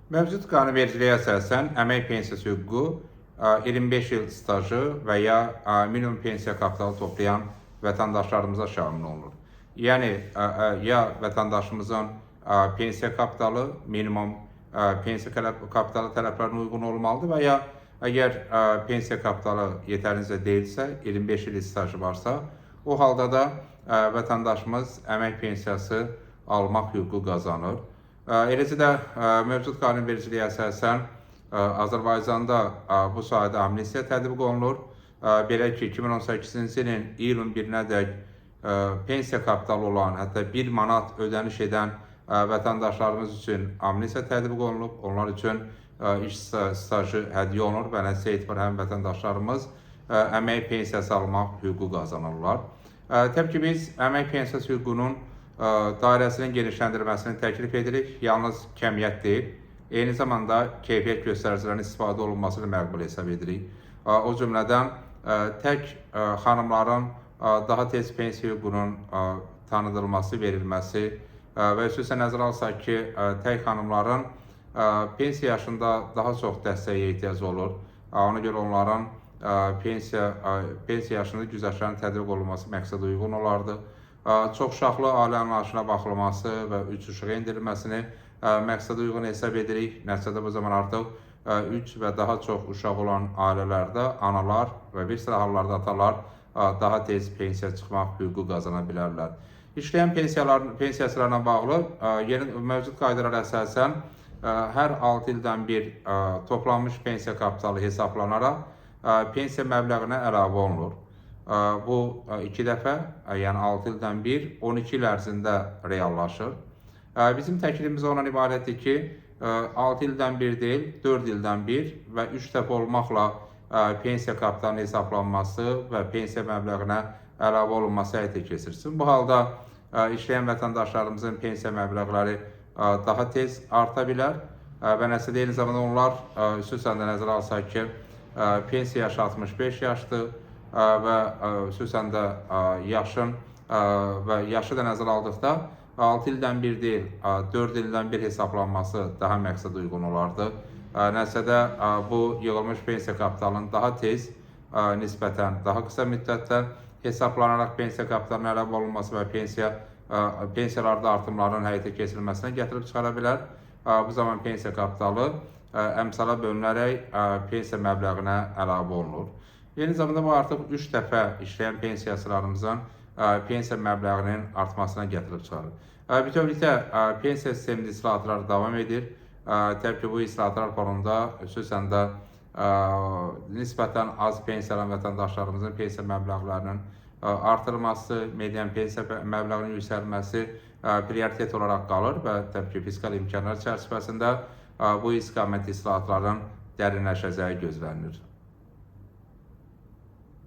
Mövcud qanunvericiliyə əsasən əmək pensiyası hüququ 25 il stajı və ya minimum pensiya kapitalı toplayan vətəndaşlarımıza şamil olunur. Yəni ya vətəndaşımızın pensiya kapitalı minimum pensiya kapitalı tələblərinə uyğun olmalıdır və ya əgər pensiya kapitalı yetərincə deyilsə, 25 il stajı varsa, o halda da vətəndaşımız əmək pensiyası almaq hüququ qazanır. Eləcə də mövcud qanunvericiliyə əsasən Azərbaycanda bu sahədə amnistiya tətbiq olunur. Belə ki, 2018-ci ilin iyulun 1-nədək pensiya kapitalı olan, hətta 1 manat ödəniş edən vətəndaşlarımız üçün amnistiya tətbiq olunub. Onlar üçün iş stajı hədiyyə olunur və nəticə etibarən vətəndaşlarımız əmək pensiyası almaq hüququ qazanırlar. Təbii ki, biz əmək pensiyası hüququnun dairəsinin genişləndirilməsini təklif edirik. Yalnız kəmiyyət deyil, eyni zamanda keyfiyyət göstəricilərinin istifadə olunmasını məqbul hesab edirik. O cümlədən tək xanımların daha tez pensiya hüququnun tanıdılması, verilməsi və xüsusən nəzərə alsaq ki, tək xanımların pensiya yaşında daha çox dəstəyə ehtiyacı olur. Ona görə onların pensiya yaşında güzəştlərin tətbiq olunması məqsədə uyğun olardı. Çoxuşaqlı ailə anlayışına baxılması və 3 uşağa endirilməsini məqsədə uyğun hesab edirik. Nəticədə bu zaman artıq 3 və daha çox uşaq olan ailələrdə analar və bir sıra hallarda atalar daha tez pensiya çıxmaq hüququ qazana bilərlər. İşləyən pensiyasılarla bağlı yeni mövcud qaydalara əsasən hər 6 ildən bir toplanmış pensiya kapitalı hesablanaraq pensiya məbləğinə əlavə olunur. Bu 2 dəfə, yəni 6 ildən bir, 12 il ərzində reallaşır. Bizim təklifimiz ondan ibarətdir ki, 6 ildən bir deyil, 4 ildən bir və 3 dəfə olmaqla pensiya kapitalının hesablanması və pensiya məbləğinə əlavə olunması həyata keçirilsin. Bu halda işləyən vətəndaşlarımızın pensiya məbləğləri daha tez arta bilər və nəticədə eyni zamanda onlar, xüsusən də nəzərə alsaq ki, pensiya yaşı 65 yaşdır və xüsusən də yaşı da nəzərə aldıqda 6 ildən bir deyil, 4 ildən bir hesablanması daha məqsədə uyğun olardı. Nəticədə bu yığılmış pensiya kapitalının daha tez, nisbətən daha qısa müddətdə hesablanaraq pensiya kapitalının əlavə olunması və pensiyalarda artımların həyata keçirilməsinə gətirib çıxara bilər. Bu zaman pensiya kapitalı əmsala bölünərək pensiya məbləğinə əlavə olunur. Eyni zamanda bu artıq 3 dəfə işləyən pensiyacılarımızın pensiya məbləğinin artmasına gətirib çıxarır. Bütövlükdə pensiya sistemində islahatlar davam edir. Təbii ki, bu islahatlar fonunda xüsusən də nisbətən az pensiya alan vətəndaşlarımızın pensiya məbləğlərinin artırılması, median pensiya məbləğinin yüksəlməsi prioritet olaraq qalır və təbii ki, fiskal imkanlar çərçivəsində bu istiqamət islahatların dərinləşəcəyi gözlənilir.